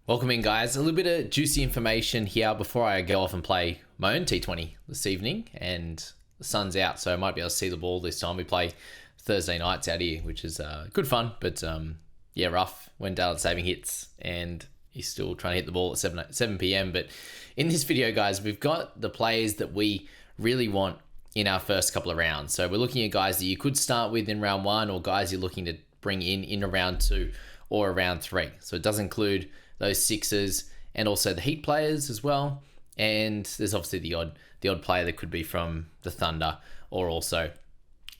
Welcome in, guys. A little bit of juicy information here before I go off and play my own T20 this evening. And the sun's out, so I might be able to see the ball this time. We play Thursday nights out here, which is good fun, but yeah, rough when daylight saving hits and he's still trying to hit the ball at 7 p.m. But in this video, guys, we've got the players that we really want in our first couple of rounds. So we're looking at guys that you could start with in round one, or guys you're looking to bring in a round two or a round three. So it does include those sixes and also the Heat players as well. And there's obviously the odd player that could be from the Thunder or also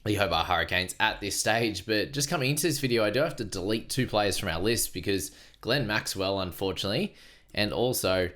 the Hobart Hurricanes at this stage. But just coming into this video, I do have to delete two players from our list because Glenn Maxwell, unfortunately, and also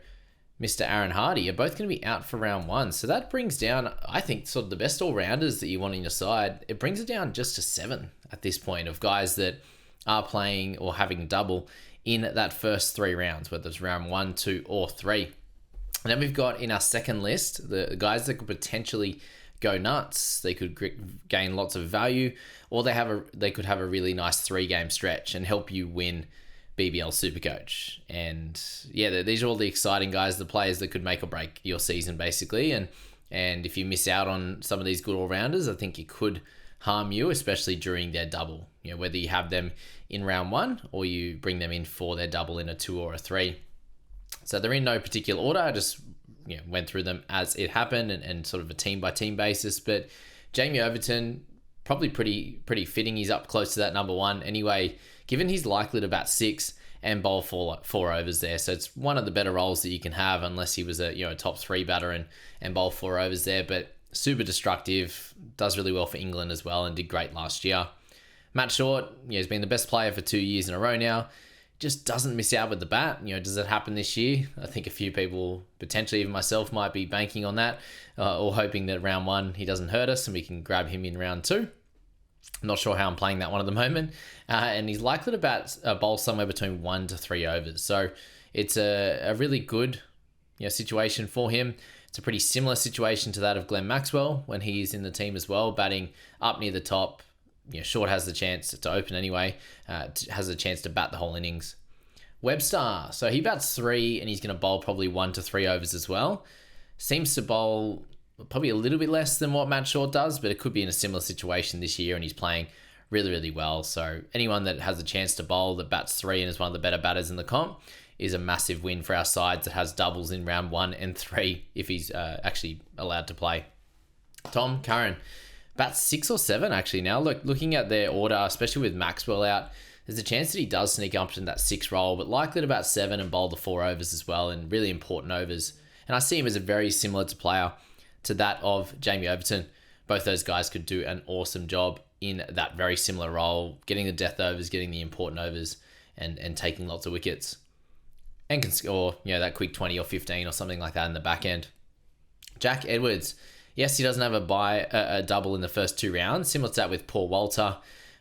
Mr. Aaron Hardy are both going to be out for round one. So that brings down, I think, sort of the best all-rounders that you want on your side. It brings it down just to 7 at this point of guys that are playing or having double in that first 3 rounds, whether it's round 1, 2, or 3. And then we've got in our second list the guys that could potentially go nuts. They could gain lots of value, or they could have a really nice 3-game stretch and help you win BBL Supercoach. And yeah, these are all the exciting guys, the players that could make or break your season, basically. And if you miss out on some of these good all-rounders, I think it could harm you, especially during their double. You know, whether you have them in round 1 or you bring them in for their double in a 2 or a 3. So they're in no particular order. I just went through them as it happened and sort of a team by team basis. But Jamie Overton, probably pretty fitting. He's up close to that number 1 anyway, given he's likely to bat 6 and bowl 4 overs there. So it's one of the better roles that you can have, unless he was a top 3 batter and bowl 4 overs there. But super destructive, does really well for England as well, and did great last year. Matt Short, he's been the best player for 2 years in a row now. Just doesn't miss out with the bat. Does it happen this year? I think a few people, potentially even myself, might be banking on that, or hoping that round 1 he doesn't hurt us and we can grab him in round 2. I'm not sure how I'm playing that one at the moment. And he's likely to bowl somewhere between 1 to 3 overs. So it's a really good situation for him. It's a pretty similar situation to that of Glenn Maxwell when he's in the team as well, batting up near the top. Short has the chance to open anyway, has a chance to bat the whole innings. Webster, so he bats 3 and he's going to bowl probably 1 to 3 overs as well. Seems to bowl probably a little bit less than what Matt Short does, but it could be in a similar situation this year, and he's playing really, really well. So anyone that has a chance to bowl that bats 3 and is one of the better batters in the comp is a massive win for our sides that has doubles in round 1 and 3 if he's actually allowed to play. Tom Curran bats 6 or 7 actually now. Looking at their order, especially with Maxwell out, there's a chance that he does sneak up in that 6 role, but likely to bat 7 and bowl the 4 overs as well, and really important overs. And I see him as a very similar player to that of Jamie Overton. Both those guys could do an awesome job in that very similar role, getting the death overs, getting the important overs, and taking lots of wickets. And can score, that quick 20 or 15 or something like that in the back end. Jack Edwards, yes, he doesn't have a double in the first 2 rounds, similar to that with Paul Walter,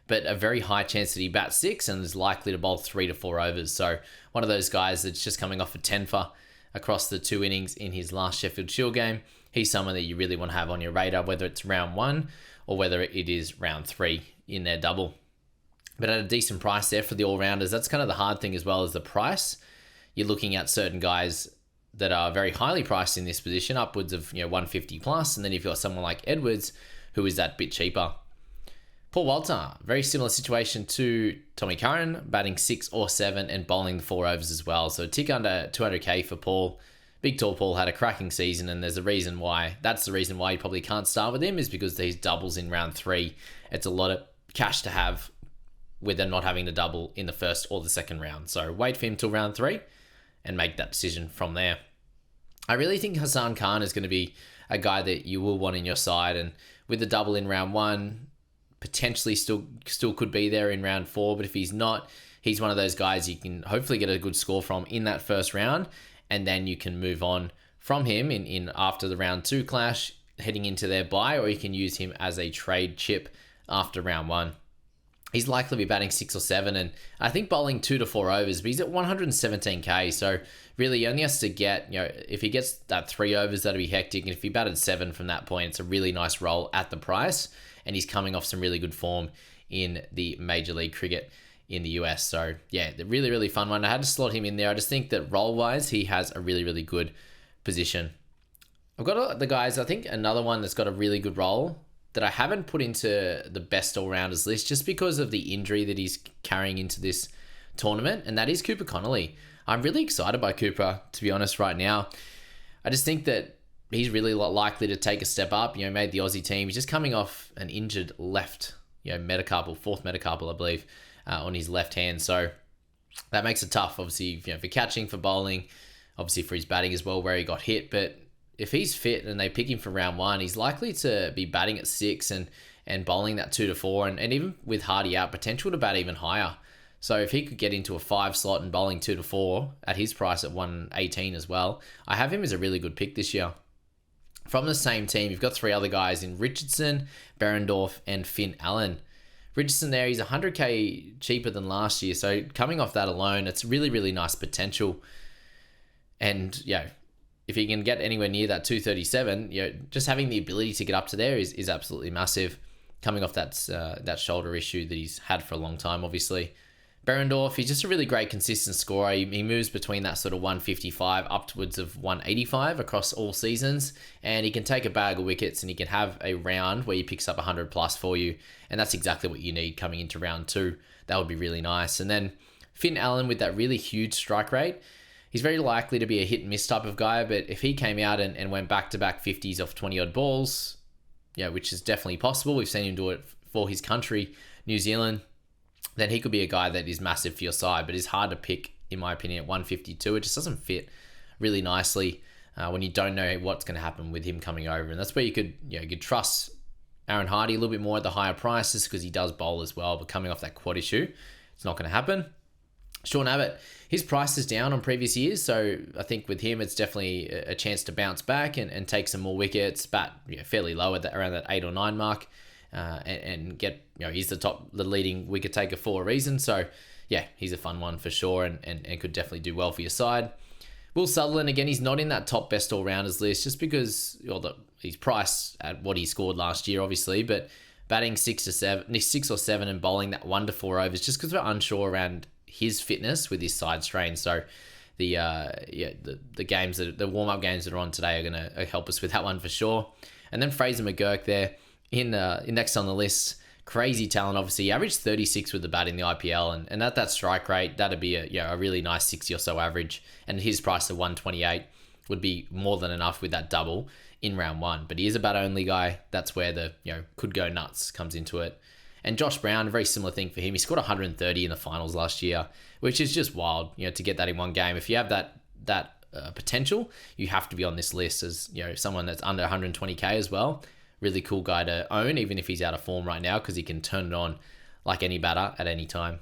but a very high chance that he bats 6 and is likely to bowl 3 to 4 overs. So one of those guys that's just coming off a 10-fer across the 2 innings in his last Sheffield Shield game. He's someone that you really want to have on your radar, whether it's round 1 or whether it is round 3 in their double. But at a decent price there for the all-rounders. That's kind of the hard thing as well, as the price. You're looking at certain guys that are very highly priced in this position, upwards of 150 plus, and then you've got someone like Edwards, who is that bit cheaper. Paul Walter, very similar situation to Tommy Curran, batting 6 or 7 and bowling the 4 overs as well. So a tick under 200k for Paul. Big Tall Paul had a cracking season, and there's a reason why. That's the reason why you probably can't start with him, is because these doubles in round 3. It's a lot of cash to have with them not having to double in the first or the second round. So wait for him till round 3 and make that decision from there. I really think Hassan Khan is going to be a guy that you will want in your side, and with the double in round 1, potentially still could be there in round 4, but if he's not, he's one of those guys you can hopefully get a good score from in that first round, and then you can move on from him in after the round 2 clash, heading into their bye, or you can use him as a trade chip after round 1. He's likely to be batting 6 or 7, and I think bowling 2 to 4 overs, but he's at 117k, so really he only has to get, if he gets that 3 overs, that'll be hectic, and if he batted 7 from that point, it's a really nice roll at the price, and he's coming off some really good form in the Major League Cricket in the US. So yeah, the really, really fun one. I had to slot him in there. I just think that role-wise, he has a really, really good position. I've got the guys, I think another one that's got a really good role that I haven't put into the best all-rounders list just because of the injury that he's carrying into this tournament, and that is Cooper Connolly. I'm really excited by Cooper, to be honest, right now. I just think that he's really likely to take a step up. Made the Aussie team. He's just coming off an injured left, metacarpal, fourth metacarpal, I believe, on his left hand. So that makes it tough, obviously, for catching, for bowling, obviously for his batting as well, where he got hit. But if he's fit and they pick him for round one, he's likely to be batting at 6 and bowling that 2 to 4, and even with Hardy out, potential to bat even higher. So if he could get into a 5 slot and bowling 2 to 4 at his price at 118 as well, I have him as a really good pick this year. From the same team, you've got 3 other guys in Richardson, Behrendorff, and Finn Allen. Richardson there, he's 100k cheaper than last year. So coming off that alone, it's really, really nice potential. And if he can get anywhere near that 237, just having the ability to get up to there is absolutely massive. Coming off that shoulder issue that he's had for a long time, obviously. Behrendorff, he's just a really great consistent scorer. He moves between that sort of 155 upwards of 185 across all seasons, and he can take a bag of wickets and he can have a round where he picks up 100 plus for you, and that's exactly what you need coming into round 2. That would be really nice. And then Finn Allen with that really huge strike rate, he's very likely to be a hit and miss type of guy, but if he came out and went back-to-back 50s off 20-odd balls, which is definitely possible. We've seen him do it for his country, New Zealand, then he could be a guy that is massive for your side, but is hard to pick, in my opinion, at 152. It just doesn't fit really nicely when you don't know what's going to happen with him coming over. And that's where you could trust Aaron Hardy a little bit more at the higher prices because he does bowl as well, but coming off that quad issue, it's not going to happen. Sean Abbott, his price is down on previous years, so I think with him, it's definitely a chance to bounce back and take some more wickets, bat fairly low at around that 8 or 9 mark. And get, he's the leading wicket taker for a reason. So, he's a fun one for sure and could definitely do well for your side. Will Sutherland, again, he's not in that top best all-rounders list just because he's priced at what he scored last year, obviously, but batting 6 or 7 and bowling that 1 to 4 overs just because we're unsure around his fitness with his side strain. So, the games, the warm-up games that are on today are going to help us with that one for sure. And then Fraser McGurk there. In next on the list, crazy talent. Obviously, he averaged 36 with the bat in the IPL, and at that strike rate, that'd be a really nice 60 or so average. And his price of 128 would be more than enough with that double in round 1. But he is a bat only guy. That's where the could go nuts comes into it. And Josh Brown, a very similar thing for him. He scored 130 in the finals last year, which is just wild. To get that in one game. If you have that potential, you have to be on this list as someone that's under 120k as well. Really cool guy to own, even if he's out of form right now, because he can turn it on like any batter at any time.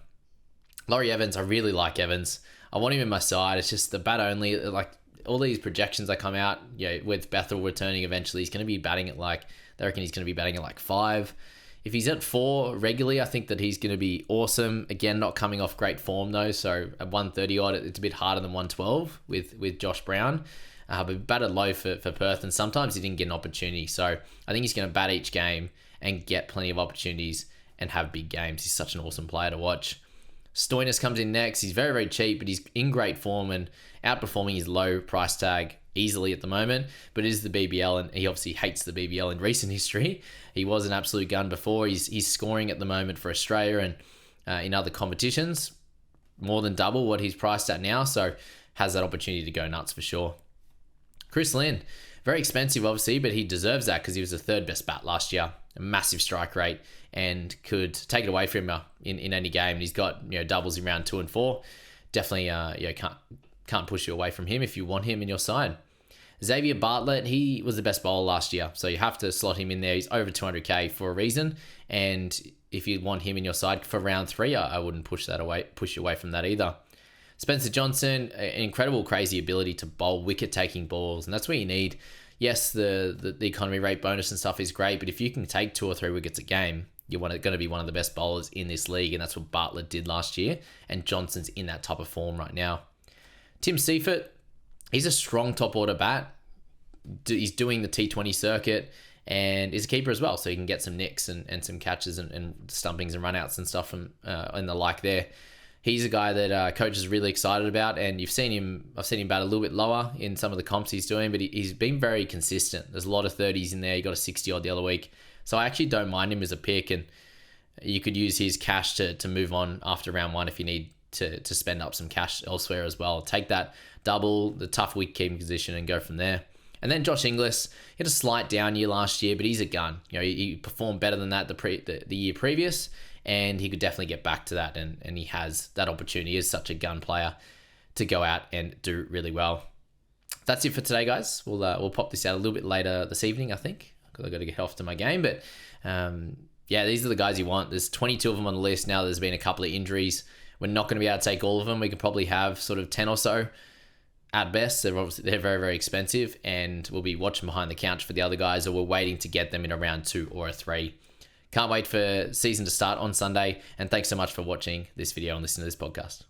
Laurie Evans, I really like Evans. I want him in my side. It's just the bat only, like all these projections that come out, with Bethel returning eventually, he's going to be batting at they reckon he's going to be batting at 5. If he's at 4 regularly, I think that he's going to be awesome. Again, not coming off great form though, so at 130 odd, it's a bit harder than 112 with Josh Brown. But batted low for Perth, and sometimes he didn't get an opportunity. So I think he's going to bat each game and get plenty of opportunities and have big games. He's such an awesome player to watch. Stoinis comes in next. He's very, very cheap, but he's in great form and outperforming his low price tag easily at the moment. But it is the BBL, and he obviously hates the BBL in recent history. He was an absolute gun before. He's scoring at the moment for Australia and in other competitions, more than double what he's priced at now. So has that opportunity to go nuts for sure. Chris Lynn, very expensive obviously, but he deserves that because he was the 3rd best bat last year. A massive strike rate and could take it away from him in any game. And he's got doubles in round 2 and 4. Definitely can't push you away from him if you want him in your side. Xavier Bartlett, he was the best bowler last year, so you have to slot him in there. He's over 200k for a reason, and if you want him in your side for round 3, I wouldn't push you away from that either. Spencer Johnson, an incredible, crazy ability to bowl wicket-taking balls, and that's where you need. Yes, the economy rate bonus and stuff is great, but if you can take 2 or 3 wickets a game, you're going to be one of the best bowlers in this league, and that's what Bartlett did last year, and Johnson's in that type of form right now. Tim Seifert, he's a strong top-order bat. He's doing the T20 circuit, and is a keeper as well, so you can get some nicks and some catches and stumpings and runouts and stuff from and the like there. He's a guy that coach is really excited about, and I've seen him bat a little bit lower in some of the comps he's doing, but he's been very consistent. There's a lot of 30s in there. He got a 60 odd the other week, so I actually don't mind him as a pick, and you could use his cash to move on after round 1 if you need to spend up some cash elsewhere as well. Take that double, the tough week keeping position, and go from there. And then Josh Inglis, he had a slight down year last year, but he's a gun. He performed better than that the year previous, and he could definitely get back to that, and he has that opportunity. He is such a gun player to go out and do really well. That's it for today, guys. We'll pop this out a little bit later this evening, I think, because I've got to get off to my game. But yeah, these are the guys you want. There's 22 of them on the list now. There's been a couple of injuries. We're not going to be able to take all of them. We could probably have sort of 10 or so at best. They're very, very expensive, and we'll be watching behind the couch for the other guys, or we're waiting to get them in a round 2 or a 3. Can't wait for season to start on Sunday, and thanks so much for watching this video and listening to this podcast.